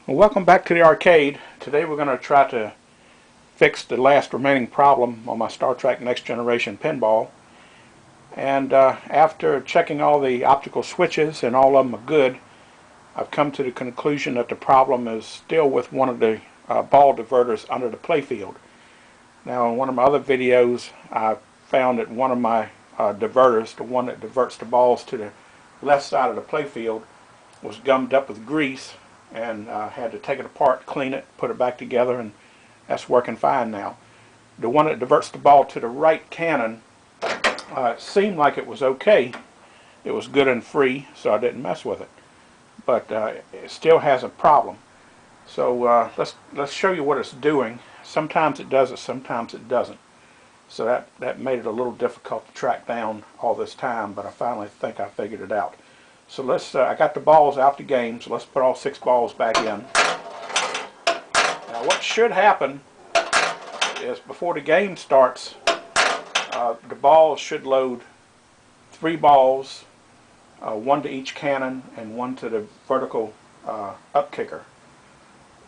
Well, welcome back to the arcade. Today we're going to try to fix the last remaining problem on my Star Trek Next Generation pinball. And after checking all the optical switches and all of them are good, I've come to the conclusion that the problem is still with one of the ball diverters under the playfield. Now, in one of my other videos, I found that one of my diverters, the one that diverts the balls to the left side of the playfield, was gummed up with grease, and had to take it apart, clean it, put it back together, and that's working fine now. The one that diverts the ball to the right cannon, it seemed like it was okay. It was good and free, so I didn't mess with it. But it still has a problem. So let's show you what it's doing. Sometimes it does it, sometimes it doesn't. So that made it a little difficult to track down all this time, but I finally think I figured it out. So I got the balls out the game, so let's put all 6 balls back in. Now what should happen is before the game starts, the balls should load 3 balls, 1 to each cannon and 1 to the vertical up kicker.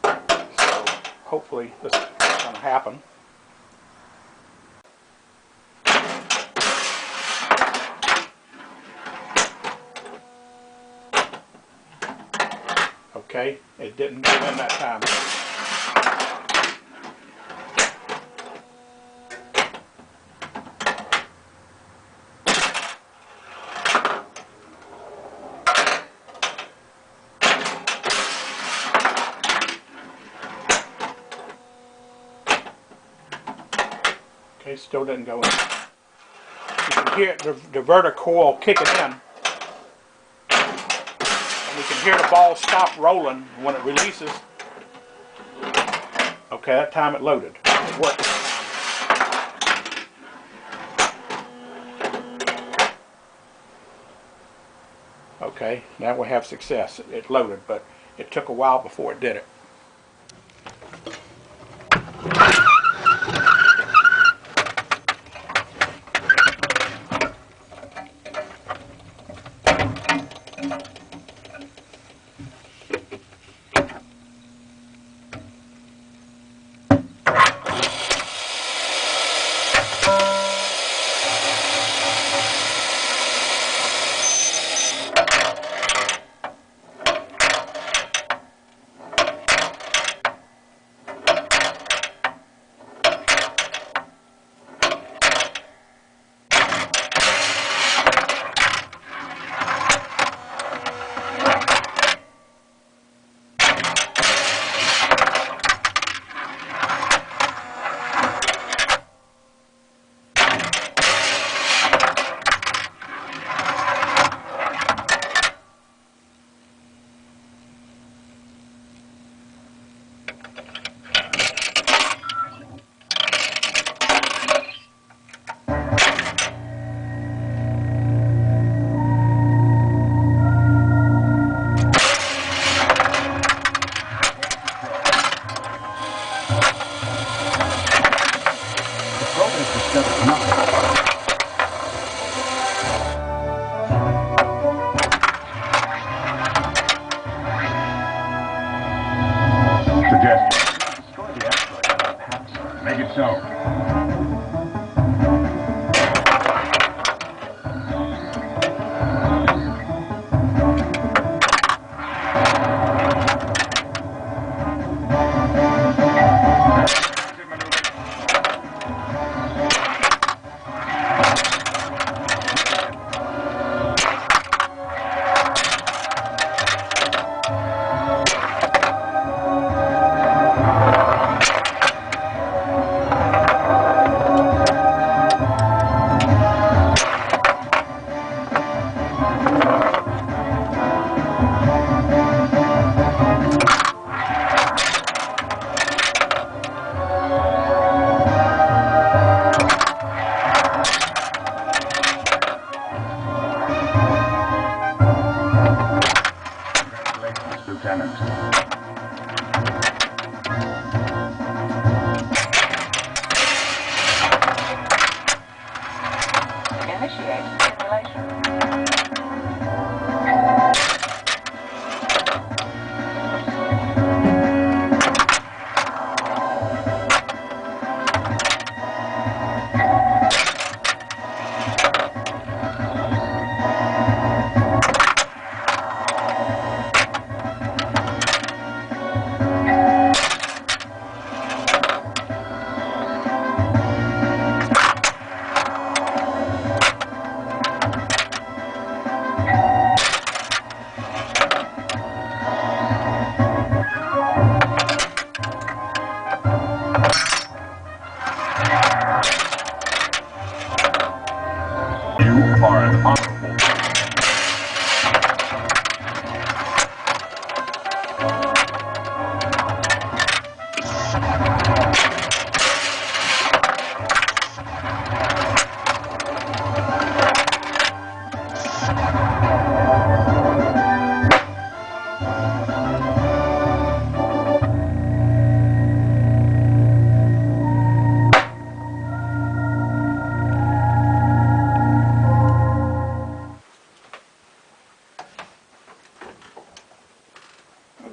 So hopefully this is going to happen. Okay, it didn't get in that time. Okay, still didn't go in. You can hear the diverter coil kicking in. You can hear the ball stop rolling when it releases. Okay, that time it loaded. It worked. Okay, now we have success. It loaded, but it took a while before it did it. Destroy the asteroid without Paxar. Make it so. Lieutenant. Initiate simulation.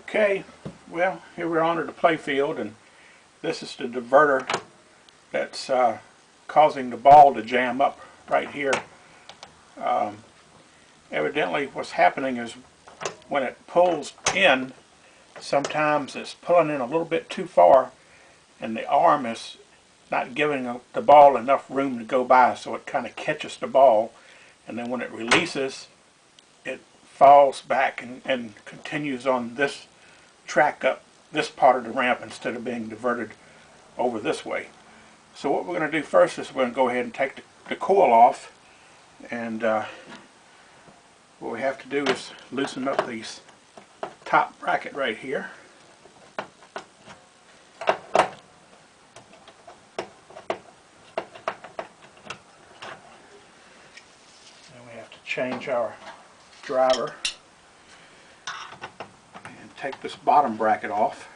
Okay, well, here we're onto the play field, and this is the diverter that's causing the ball to jam up right here. Evidently what's happening is when it pulls in, sometimes it's pulling in a little bit too far and the arm is not giving the ball enough room to go by, so it kind of catches the ball, and then when it releases it falls back and continues on this track up this part of the ramp instead of being diverted over this way. So what we're going to do first is we're going to go ahead and take the coil off, and what we have to do is loosen up these top bracket right here. And we have to change our driver and take this bottom bracket off.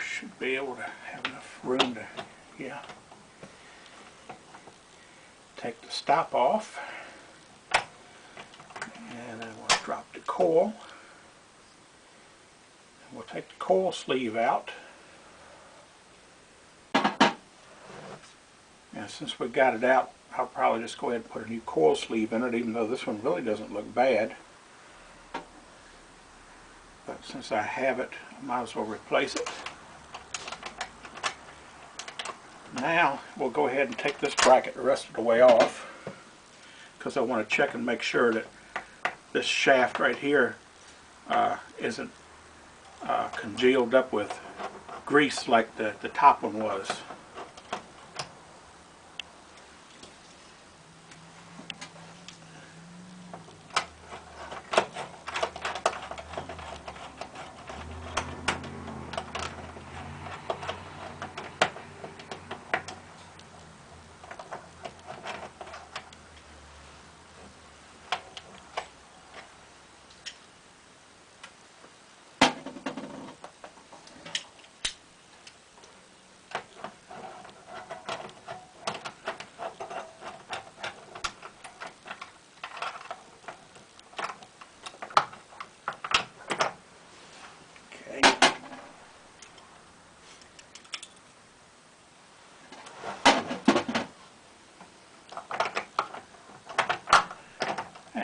Should be able to have enough room to, yeah. Take the stop off, and then we'll drop the coil. We'll take the coil sleeve out, and since we got it out, I'll probably just go ahead and put a new coil sleeve in it, even though this one really doesn't look bad. But since I have it, I might as well replace it. Now we'll go ahead and take this bracket the rest of the way off, because I want to check and make sure that this shaft right here isn't congealed up with grease like the top one was.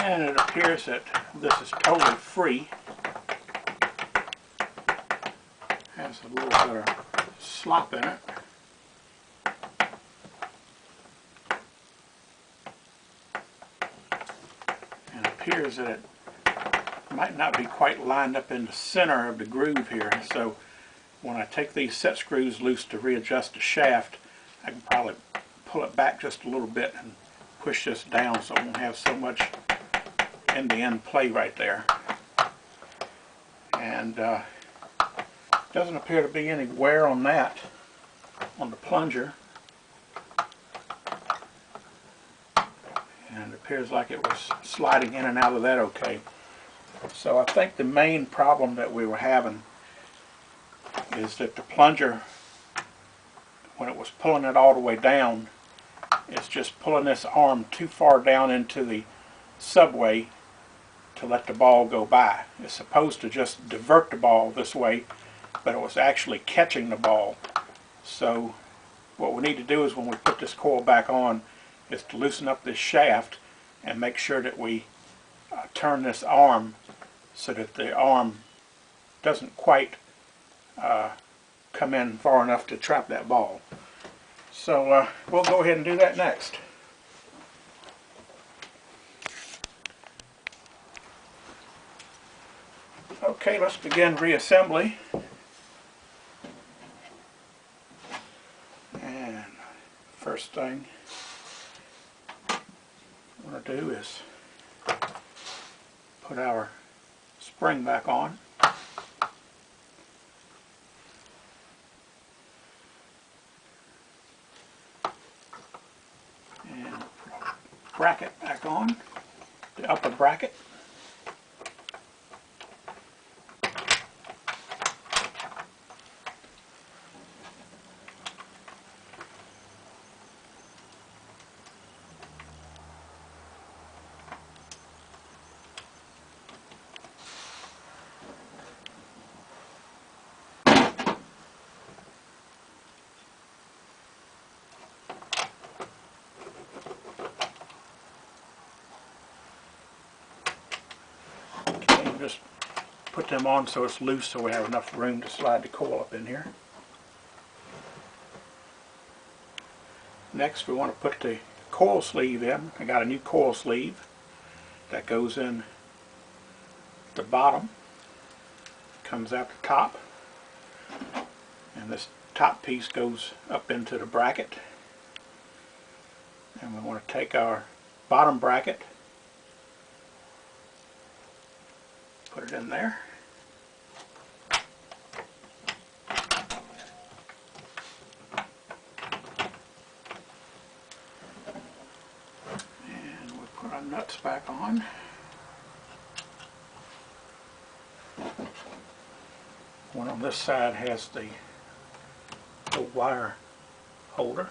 And it appears that this is totally free. Has a little bit of slop in it. And it appears that it might not be quite lined up in the center of the groove here. So when I take these set screws loose to readjust the shaft, I can probably pull it back just a little bit and push this down so it won't have so much end-to-end play right there. And doesn't appear to be any wear on that, on the plunger. And it appears like it was sliding in and out of that okay. So I think the main problem that we were having is that the plunger, when it was pulling it all the way down, it's just pulling this arm too far down into the subway to let the ball go by. It's supposed to just divert the ball this way, but it was actually catching the ball. So what we need to do is, when we put this coil back on, is to loosen up this shaft and make sure that we turn this arm so that the arm doesn't quite come in far enough to trap that ball. So we'll go ahead and do that next. Okay, let's begin reassembly. And first thing I'm going to do is put our spring back on. And put our bracket back on. the upper bracket. Just put them on so it's loose so we have enough room to slide the coil up in here. Next we want to put the coil sleeve in. I got a new coil sleeve that goes in the bottom, comes out the top, and this top piece goes up into the bracket. And we want to take our bottom bracket, put it in there. And we put our nuts back on. One on this side has the little wire holder.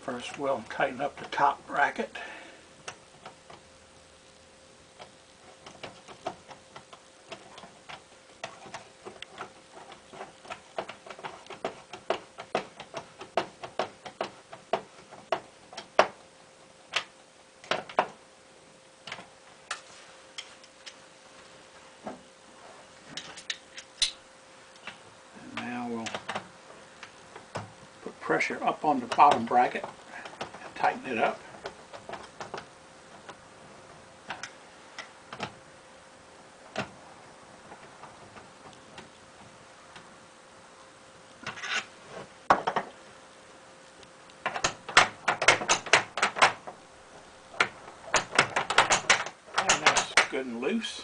First we'll tighten up the top bracket. And now we'll put pressure up on the bottom bracket. Tighten it up. And that's good and loose.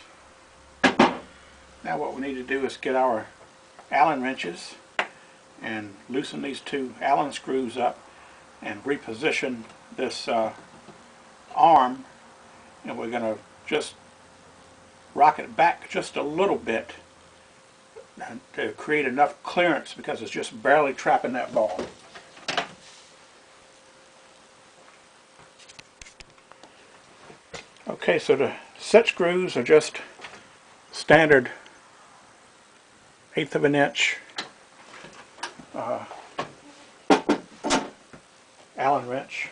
Now what we need to do is get our Allen wrenches and loosen these two Allen screws up and reposition this arm, and we're going to just rock it back just a little bit to create enough clearance because it's just barely trapping that ball. Okay, so the set screws are just standard 1/8 of an inch Allen wrench.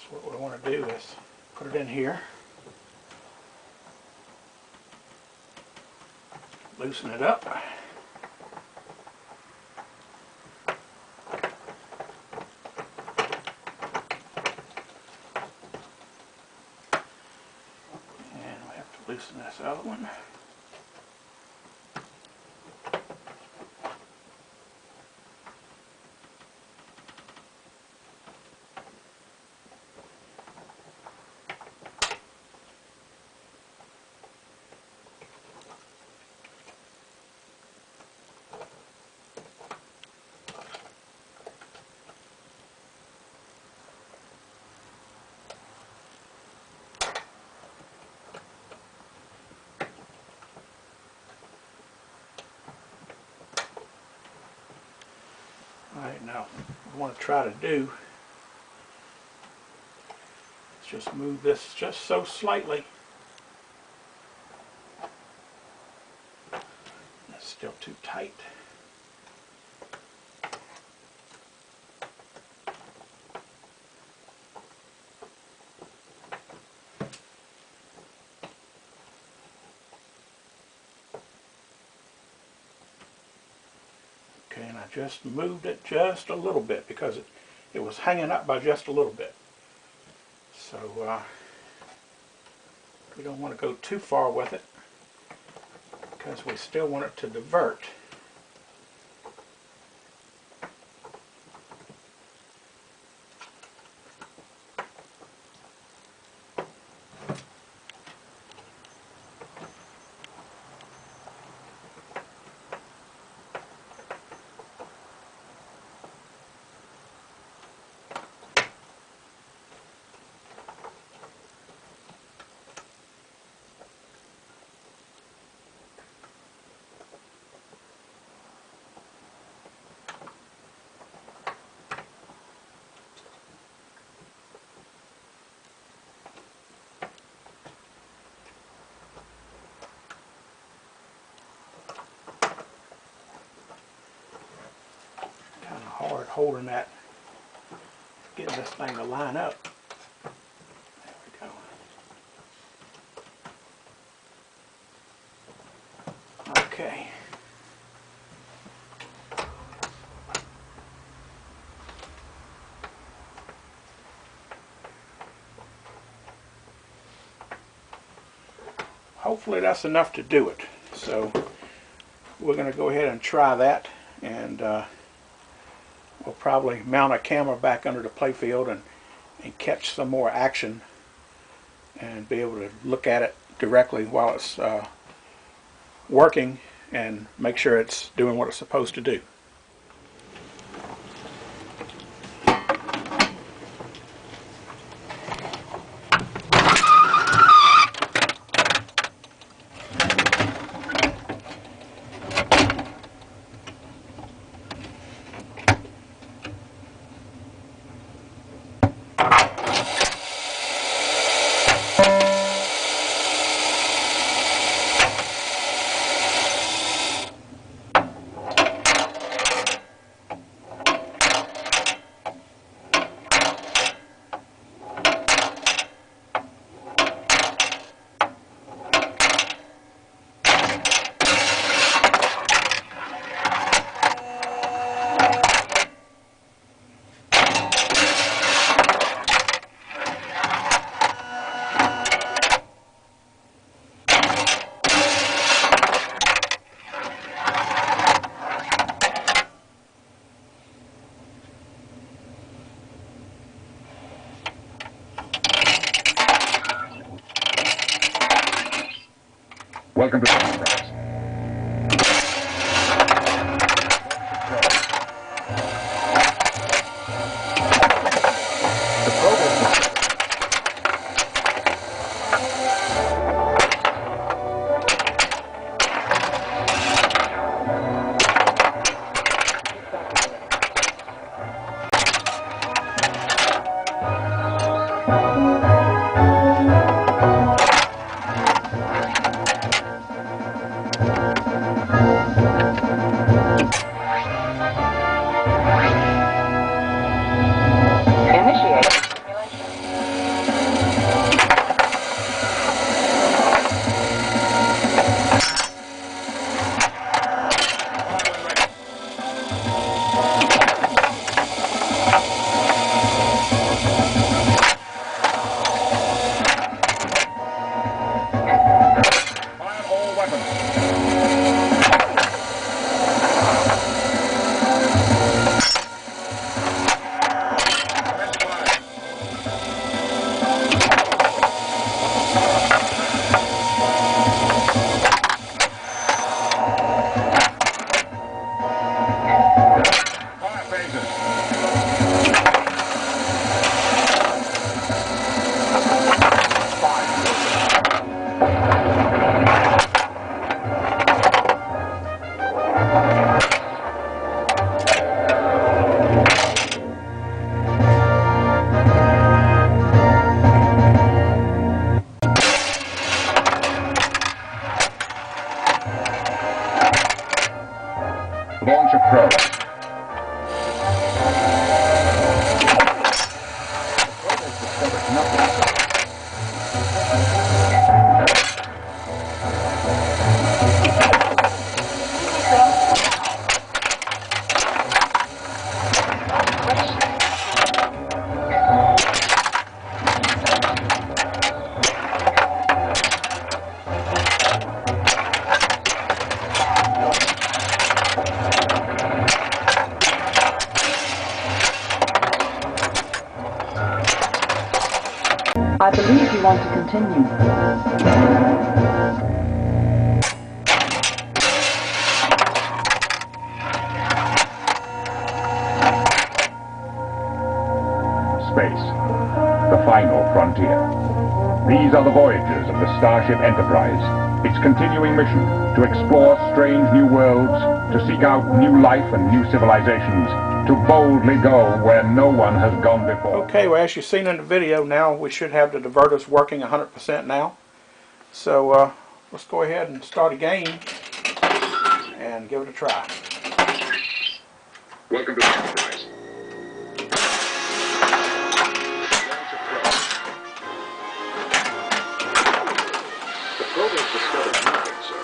So what we want to do is put it in here, loosen it up, and we have to loosen this other one. Alright, now what we want to try to do is just move this just so slightly. That's still too tight. Okay, and I just moved it just a little bit because it was hanging up by just a little bit. So we don't want to go too far with it. because we still want it to divert. Hard holding that, getting this thing to line up. There we go. Okay. Hopefully that's enough to do it. So we're going to go ahead and try that, and we'll probably mount a camera back under the playfield and catch some more action and be able to look at it directly while it's working and make sure it's doing what it's supposed to do. Welcome to the conference. Launch approach. I believe you want to continue. Space, the final frontier. These are the voyages of the Starship Enterprise. Its continuing mission to explore strange new worlds, to seek out new life and new civilizations, to boldly go where no one has gone before. Okay, well, as you've seen in the video, now we should have the diverters working 100% now. So let's go ahead and start a game and give it a try. Welcome to the Enterprise. The probe has discovered nothing, sir.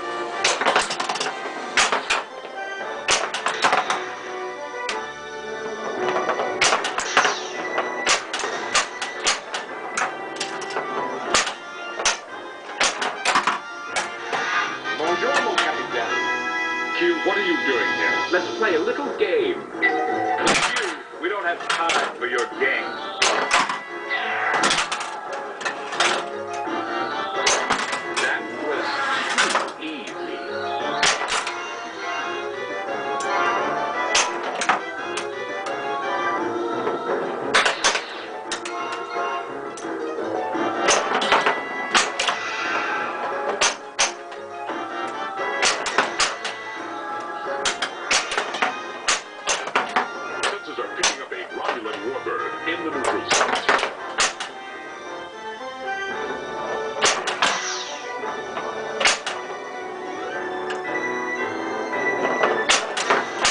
Bonjour, mon capitaine. Q, what are you doing here? Let's play a little game. Q, we don't have time for your games. That was too easy. Sensors are picking up a Romulan warbird in the neutral zone.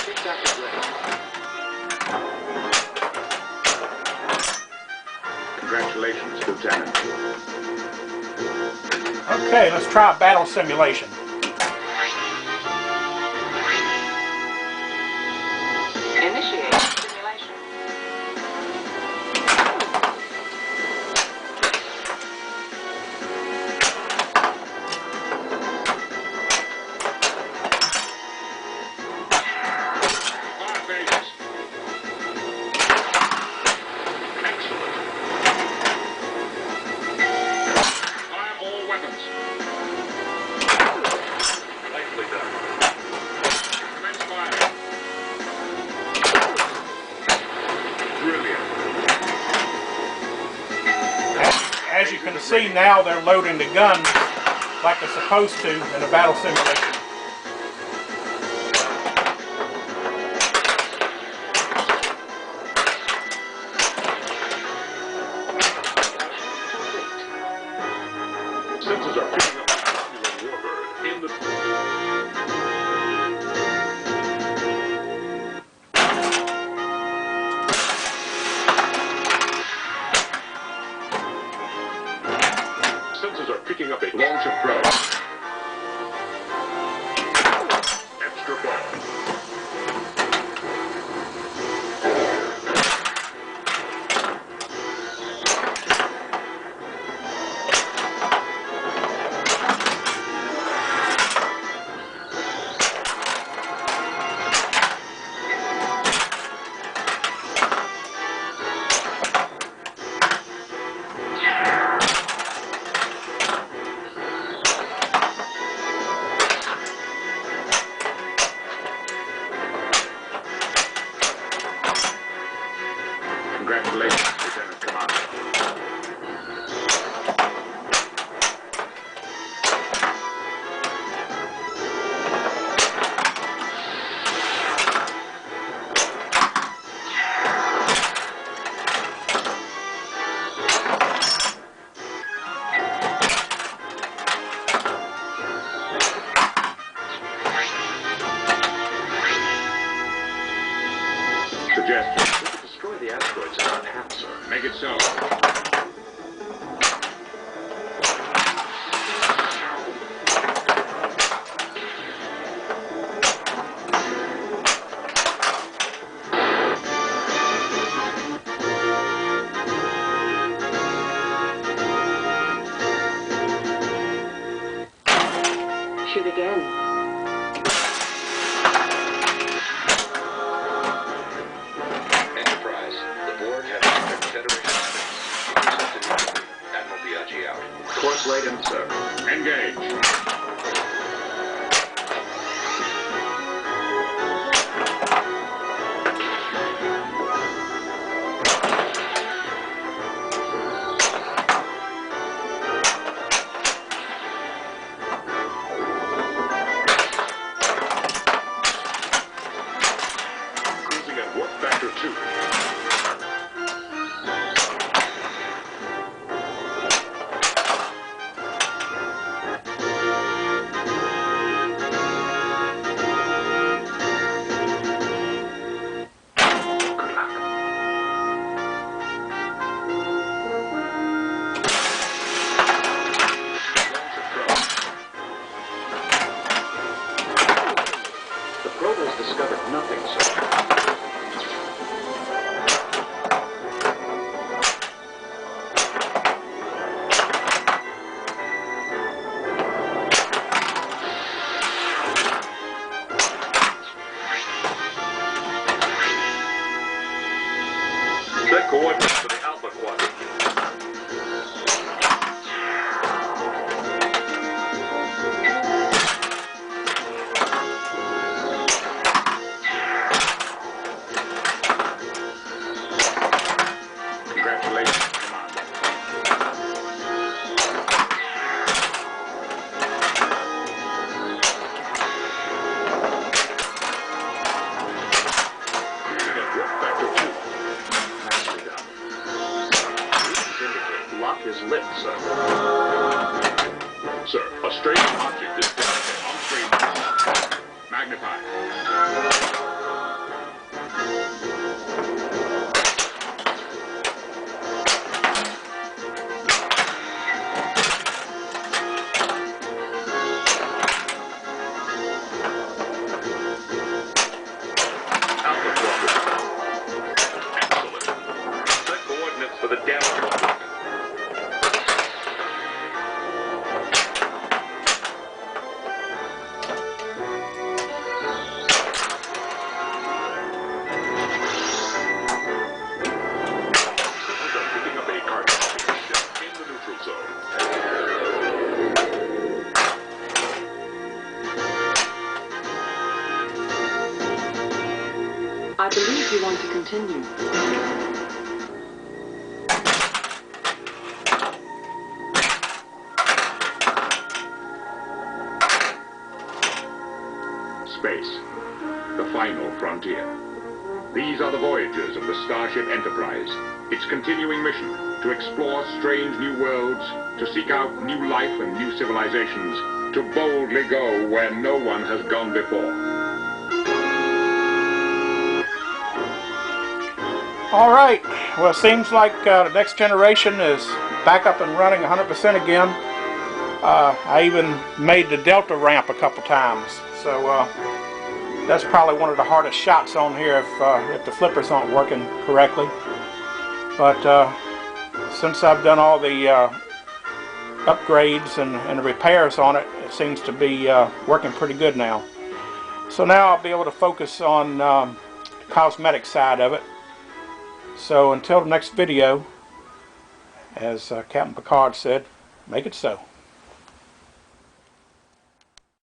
Take that away. Congratulations, Lieutenant. Okay, let's try a battle simulation. Initiate simulation. Fire phases. Excellent. Fire all weapons. Nicely done. Commence fire. Brilliant. As you can see now, they're loading the guns like they're supposed to in a battle simulation. Sensors are picking up a Romulan warbird in the... Sensors are picking up a launch approach. Extra ball. Congratulations, Lieutenant Commander. Suggestion. We could destroy the asteroids in our path, sir. Make it so. Shoot again. Enterprise, the board has entered Federation space. BRG out. Course laid in, sir. Engage. Cruising at warp factor 2. The probe has discovered nothing, sir. Set coordinates for the Alpha Quadrant. Congratulations, Commander. Cruising at warp factor 2. Nicely done. Readings indicate lock is lit, sir. Sir, a strange object is detected on screen. Magnify. Alpha Quadrant. Excellent. Set coordinates for the damage quadrant. Signals are picking up a cartography ship in the neutral zone. I believe you want to continue. Space, the final frontier. These are the voyages of the Starship Enterprise. Its continuing mission to explore strange new worlds, to seek out new life and new civilizations, to boldly go where no one has gone before. All right. Well, it seems like the next generation is back up and running 100% again. I even made the Delta ramp a couple times. So that's probably one of the hardest shots on here if the flippers aren't working correctly. But since I've done all the upgrades and the repairs on it, it seems to be working pretty good now. So now I'll be able to focus on the cosmetic side of it. So until the next video, as Captain Picard said, make it so.